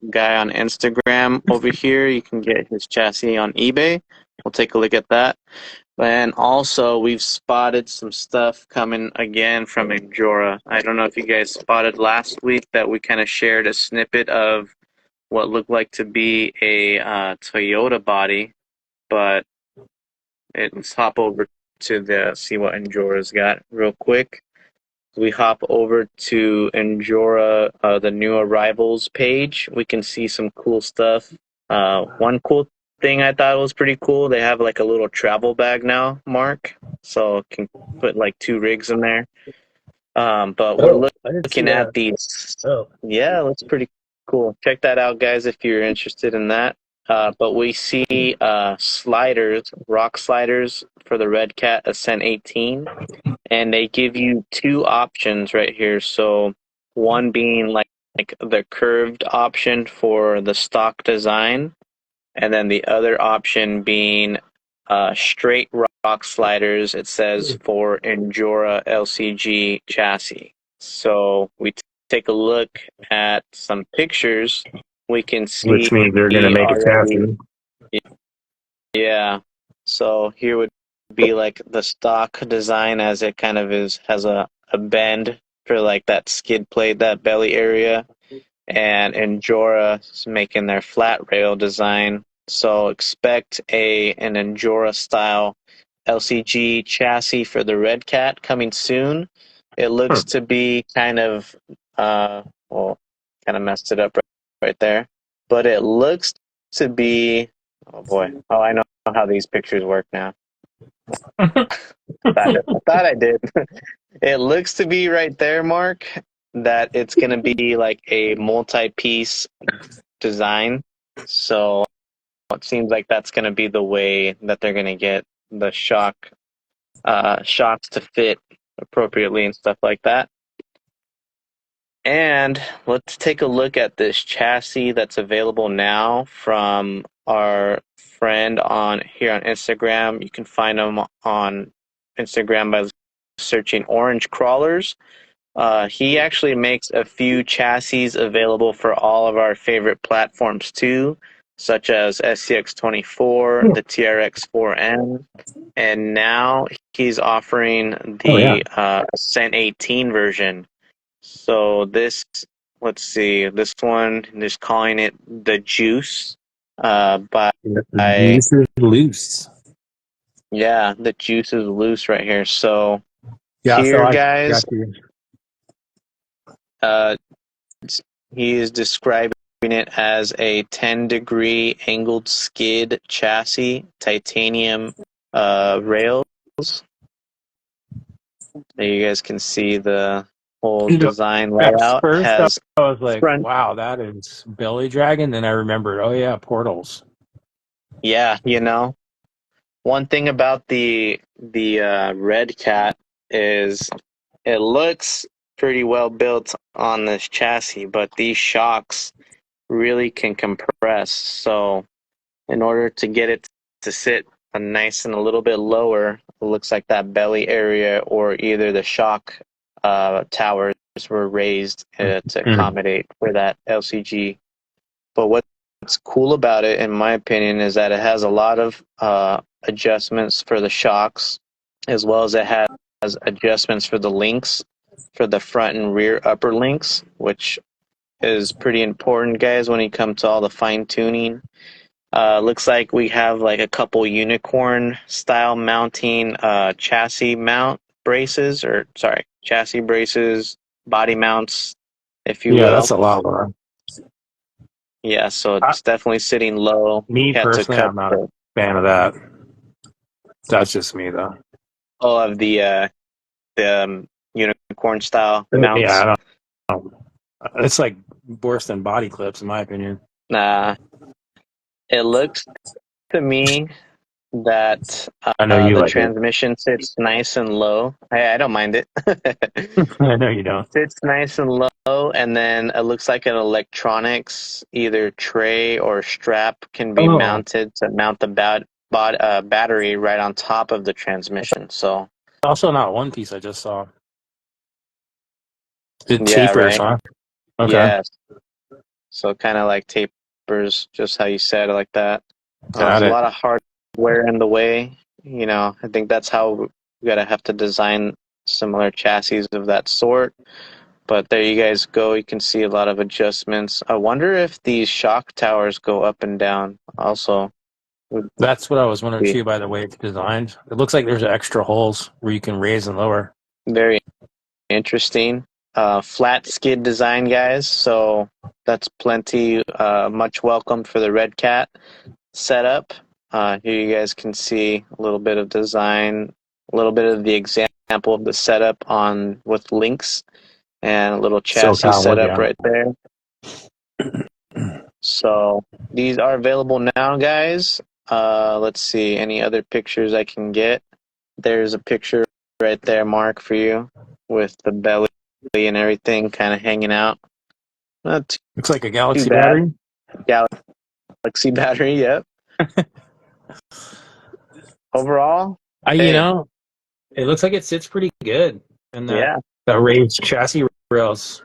guy on Instagram over here. You can get his chassis on eBay. we'll take a look at that. And also, we've spotted some stuff coming again from Injora. I don't know if you guys spotted last week that we kind of shared a snippet of what looked like to be a Toyota body, but let's hop over to see what Injora's got real quick. We hop over to Injora, the new arrivals page. We can see some cool stuff. One cool thing I thought was pretty cool, they have like a little travel bag now, Mark. So can put like 2 rigs in there. But we're I didn't see looking at that. these. Oh. Yeah, that's pretty cool. Check that out, guys, if you're interested in that. But we see sliders, rock sliders for the Redcat Ascent 18. And they give you 2 options right here. So one being like the curved option for the stock design, and then the other option being straight rock sliders. It says for Injora LCG chassis. So we take a look at some pictures. We can see Which means they're going to make a already. chassis. Yeah. So here would be like the stock design as it kind of has a bend for like that skid plate, that belly area. And Injora is making their flat rail design. So expect an Injora style LCG chassis for the Redcat coming soon. It looks to be kind of, kind of messed it up right there. But it looks to be, oh boy, oh, I know how these pictures work now. I thought I did. It looks to be right there, Mark, that it's going to be like a multi-piece design. So it seems like that's going to be the way that they're going to get the shocks to fit appropriately and stuff like that. And let's take a look at this chassis that's available now from our friend here on Instagram. You can find him on Instagram by searching Orange Crawlers. He actually makes a few chassis available for all of our favorite platforms too, such as SCX24, the TRX4M, and now he's offering the Ascent 18 version. So let's see, this one is calling it the Juice. The juice is loose. Yeah, the juice is loose right here. So Yeah, here, so guys, he is describing it as a 10-degree angled skid chassis, titanium rails. There you guys can see the whole design layout. First, I was like, front. wow, that is belly dragon. Then I remembered, oh yeah, portals. Yeah, one thing about the Redcat is it looks pretty well built on this chassis, but these shocks really can compress. So in order to get it to sit nice and a little bit lower, it looks like that belly area or either the shock towers were raised to accommodate for that LCG. But what's cool about it, in my opinion, is that it has a lot of adjustments for the shocks, as well as it has adjustments for the links, for the front and rear upper links, which is pretty important, guys, when you come to all the fine tuning. Looks like we have like a couple unicorn style mounting chassis braces, body mounts, if you will. Yeah, that's a lot, Laura. Yeah, so it's definitely sitting low. Me personally, I'm not a fan of that. That's just me, though. Oh, of the unicorn style mounts. Yeah, I don't. It's like worse than body clips, in my opinion. Nah, it looks to me that I know you the like transmission sits nice and low. I don't mind it. I know you don't. Sits nice and low, and then it looks like an electronics either tray or strap can be mounted to mount the battery right on top of the transmission. So also not one piece I just saw. It tapers, right? huh? Okay. Yes. So kind of like tapers, just how you said it, like that. There's a lot of hard wear in the way. You know, I think that's how we gotta have to design similar chassis of that sort. But there you guys go. You can see a lot of adjustments. I wonder if these shock towers go up and down also. Would That's what I was wondering be too, by the way it's designed. It looks like there's extra holes where you can raise and lower. very interesting. Flat skid design, guys. So that's plenty. Much welcome for the Redcat setup. Here you guys can see a little bit of design, a little bit of the example of the setup on with links, and a little chassis Silicon wood, setup yeah. right there. So these are available now, guys. Let's see any other pictures I can get. There's a picture right there, Mark, for you with the belly and everything kind of hanging out. Not Looks like a too Galaxy bad. battery. Galaxy battery, yep. Overall, You hey, know, it looks like it sits pretty good. And that yeah, the raised chassis rails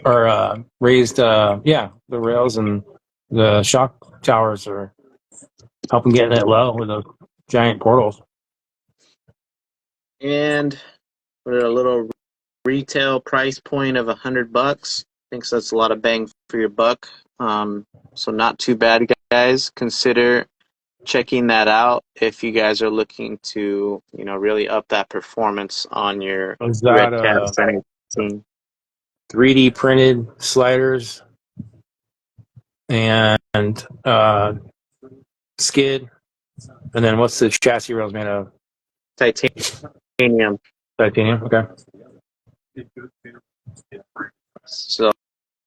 are raised, the rails and the shock towers are helping getting it low with those giant portals. and for a little retail price point of $100, thinks that's a lot of bang for your buck. So not too bad, guys. Consider checking that out if you guys are looking to, you know, really up that performance on your Is that Redcat Ascent. 3D printed sliders and skid? And then what's the chassis rails made of? Titanium. Titanium. Okay. So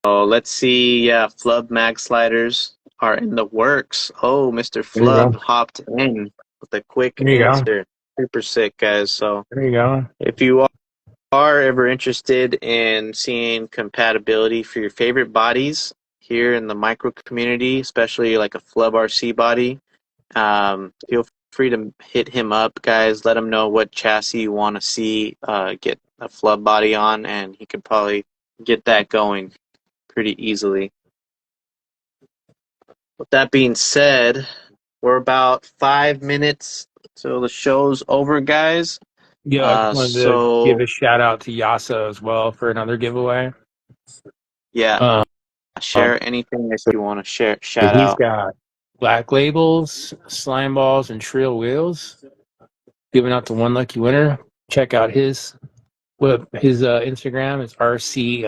let's see. Yeah, Flub mag sliders are in the works. Oh, Mr. There you Flub go. hopped in with a quick There you go. answer. Super sick, guys. So There you go. if you are ever interested in seeing compatibility for your favorite bodies here in the micro community, especially like a Flub RC body, feel free to hit him up, guys. Let him know what chassis you want to see get a Flub body on, and he could probably get that going pretty easily. With that being said, we're about 5 minutes till the show's over, guys. Yeah, I just wanted to give So a shout out to Yasa as well for another giveaway. yeah, share anything that So you want to share. Shout he's out. got black labels, slime balls, and trail wheels. Giving out to one lucky winner. Check out his Instagram. It's RC_YASO.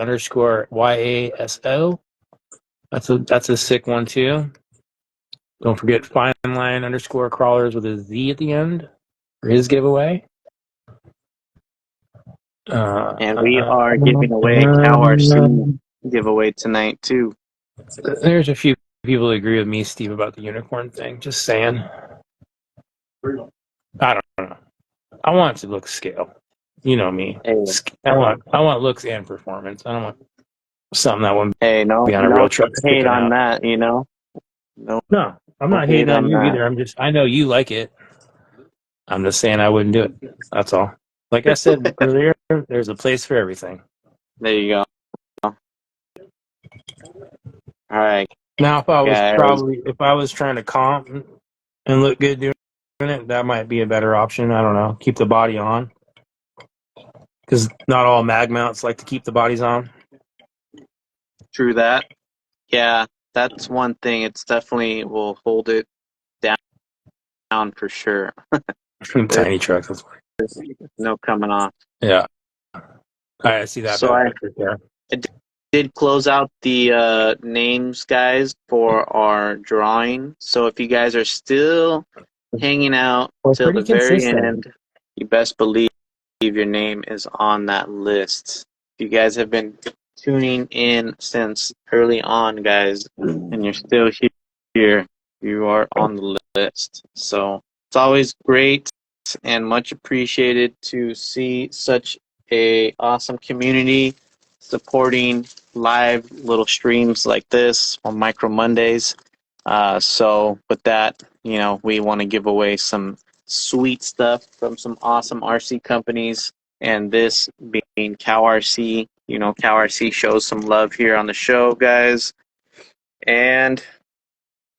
That's a sick one too. Don't forget fine line underscore crawlers with a Z at the end for his giveaway. And we are giving away a CowRC giveaway tonight too. There's a few people that agree with me, Steve, about the unicorn thing. Just saying. I don't know. I want it to look scale. You know me. Hey, I want looks and performance. I don't want something that wouldn't hey, be on a real truck hate sticking on out. that, you know. No, No, I'm not hate hating on on you that. either. I know you like it. I'm just saying I wouldn't do it. That's all. Like I said earlier, there's a place for everything. There you go. All right, Now, if guys. I was trying to comp and look good doing it, that might be a better option. I don't know. Keep the body on, because not all mag mounts like to keep the bodies on. True that. Yeah, that's one thing. It's definitely will hold it down for sure. There's Tiny trucks. That's no coming off. yeah. I see that So better I picture there. did close out the names, guys, for our drawing. So if you guys are still hanging out We're till pretty the very consistent. end, you best believe your name is on that list. If you guys have been tuning in since early on, guys, and you're still here, you are on the list. So it's always great and much appreciated to see such a awesome community supporting live little streams like this on Micro Mondays. So with that, you know, we want to give away some sweet stuff from some awesome RC companies, and this being CowRC. You know, CowRC shows some love here on the show, guys. And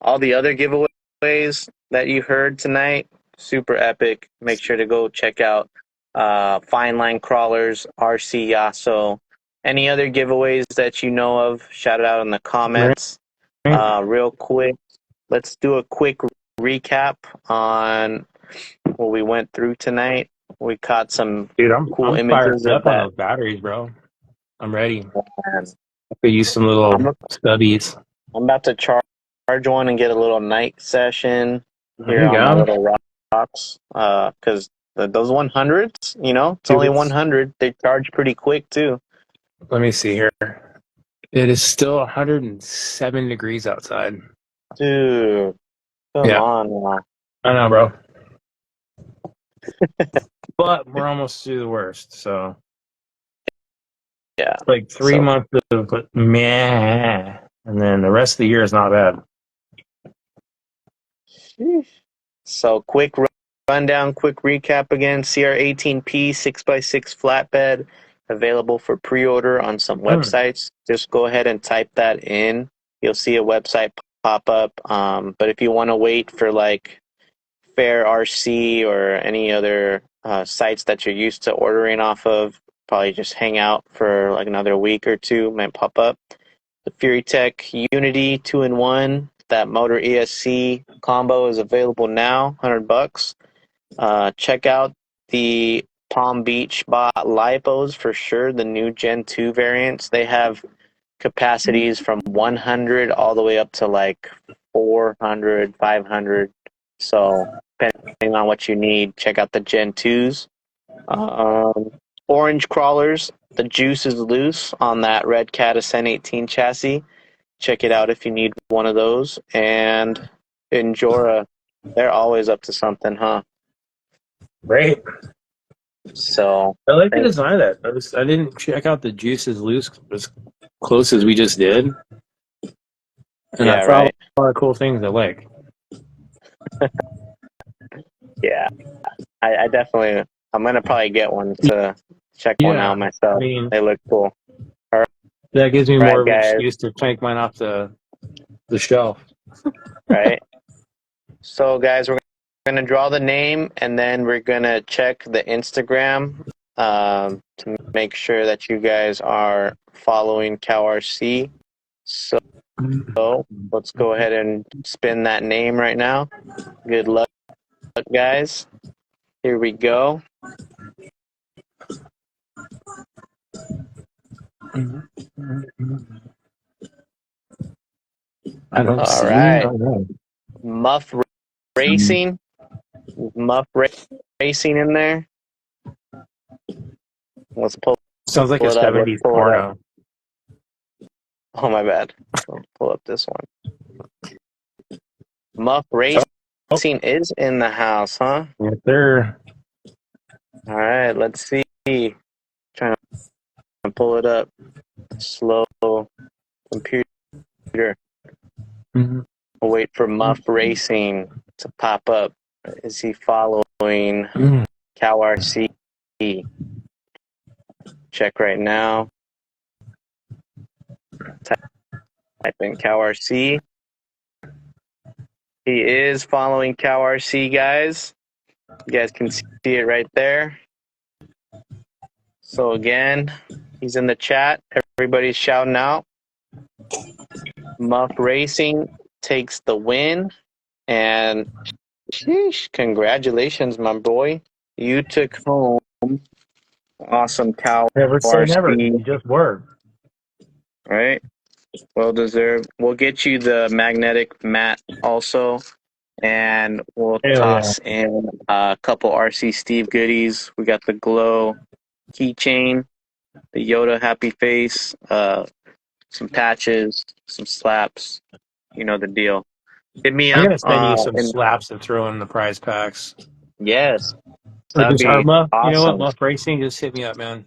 all the other giveaways giveaways that you heard tonight, super epic. Make sure to go check out Fine Line Crawlers, RC Yasso. Any other giveaways that you know of, shout it out in the comments. Real quick, let's do a quick recap on what we went through tonight. We caught some cool I'm fired images up of on that. those batteries, bro. I'm ready. And I could use some little stubbies. I'm about to charge one and get a little night session There here you on my go. little rocks. Because those 100s, you know, it's Dude, only 100. They charge pretty quick too. Let me see here. It is still 107 degrees outside. Dude, come on now. I know, bro. But we're almost through the worst, so Yeah. it's like 3 months of meh, and then the rest of the year is not bad. So quick rundown, quick recap again. CR18P 6x6 flatbed available for pre-order on some websites. Just go ahead and type that in. You'll see a website pop up. But if you want to wait for like FuryRC or any other sites that you're used to ordering off of, probably just hang out for like another week or two, might pop up. The FuryTech Unity 2-in-1, that motor ESC combo is available now, $100. Check out the Palm Beach bot lipos for sure, the new Gen 2 variants. They have capacities from 100 all the way up to like 400, 500. So depending on what you need, check out the Gen 2s. Orange crawlers, the juice is loose on that Redcat Ascent 18 chassis. Check it out if you need one of those. And Injora, they're always up to something, huh? Great. So I like the design of that. I didn't check out the juices loose as close as we just did. And yeah, I found right. a lot of cool things I like. Yeah, I definitely. I'm gonna probably get one to check one out myself. I mean, they look cool. that gives me more of an guys. excuse to take mine off the shelf. Right. So, guys, we're gonna draw the name, and then we're gonna check the Instagram to make sure that you guys are following CowRC. So let's go ahead and spin that name right now. Good luck, guys. Here we go. I don't see. All right. I don't know. Muff Racing. Muff Racing in there. Let's pull Sounds like a it up. 70s Pull it up. porno. Oh, my bad. Let's pull up this one. Muff Racing is in the house, huh? Yes, sir. All right, let's see. Trying to pull it up. Slow computer. Mm-hmm. We'll wait for Muff Racing to pop up. Is he following CowRC? Check right now. Type in CowRC. He is following CowRC, guys. You guys can see it right there. So again, he's in the chat. Everybody's shouting out. Muff Racing takes the win. And sheesh, congratulations, my boy. You took home awesome cow. Never say never. RC. You just were. Right? Well deserved. We'll get you the magnetic mat also. And we'll toss in a couple RC Steve goodies. We got the glow keychain, the Yoda happy face, some patches, some slaps. You know the deal. Hit me I'm up. gonna send you some slaps and throw in the prize packs. Yes. Or That'd just be Muff. awesome. You know what, Muff Racing? Just hit me up, man.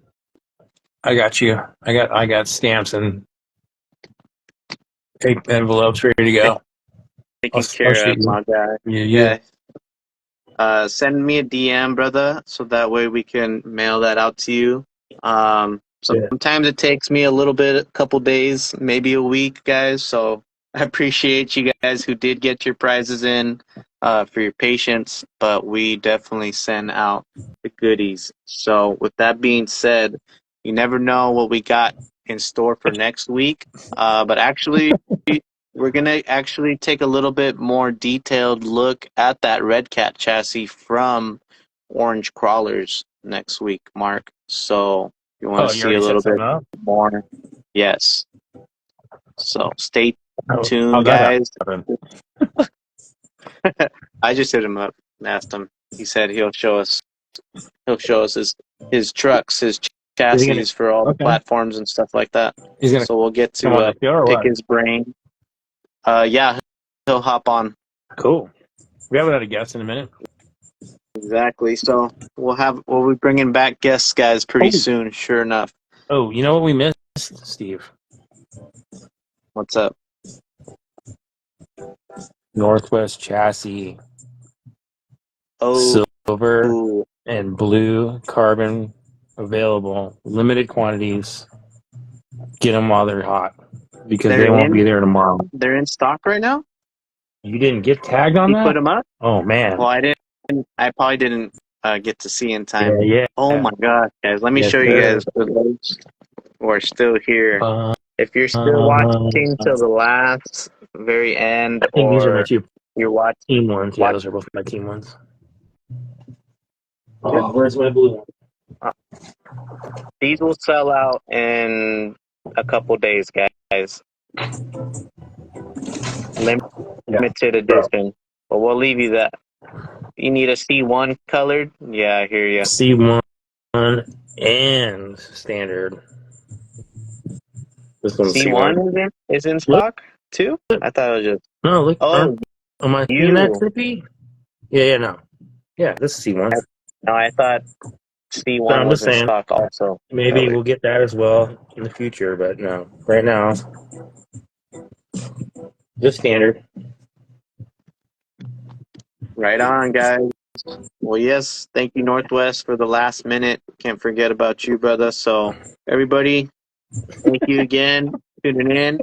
I got you. I got stamps and envelopes ready to go. Taking care of, my guy. Yeah. Send me a DM, brother, so that way we can mail that out to you. Sometimes it takes me a little bit, a couple days, maybe a week, guys. So I appreciate you guys who did get your prizes in for your patience, but we definitely send out the goodies. So with that being said, you never know what we got in store for next week. But actually, we're going to actually take a little bit more detailed look at that Redcat chassis from Orange Crawlers next week, Mark. So you want Oh, to you see a already set little bit something up? more? Yes. So stay tuned, How'd that guys. happen? I just hit him up and asked him. He said he'll show us. He'll show us his trucks, his Is he chassis gonna? for all the Okay. platforms and stuff like that. He's gonna So we'll get come to on the show or pick what? his brain. Yeah, he'll hop on. Cool. We haven't had a guest in a minute. Exactly. So we'll be bringing back guests, guys, pretty Oh. soon. Sure enough. Oh, you know what we missed, Steve? What's up? Northwest chassis, Oh, silver and blue carbon available, limited quantities. Get them while they're hot because they they're won't be in. there tomorrow. They're in stock right now. You didn't get tagged on He put that? them up. Oh man. Well, I didn't. I probably didn't get to see in time. Yeah. Oh my gosh, guys! Let me Yes, show you sir. guys for those who are still here. I If you're still watching till the last, very end, think these are my or two you're watching, team ones. Yeah, those are both my team ones. Oh, where's my blue one? these will sell out in a couple days, guys. Limited edition. But we'll leave you that. You need a C1 colored? Yeah, I hear you. C1 and standard. This one's C1. C1 is in stock too? I thought it was just. No, look. Oh, Am I seeing that, Trippy? Yeah, no. Yeah, this is C1. no, I thought So C1 I'm was just in saying, stock also. maybe Colored. we'll get that as well in the future, but no. Right now, just standard. Right on, guys. Well, yes, thank you, Northwest, for the last minute. Can't forget about you, brother. So, everybody, thank you again for tuning in.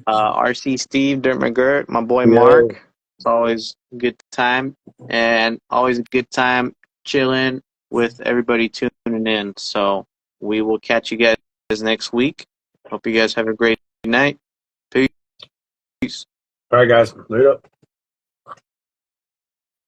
RC Steve, Dirt McGirt, my boy Mark. It's always a good time, and always a good time chilling with everybody tuning in. So, we will catch you guys next week. Hope you guys have a great night. Peace. All right, guys. Later.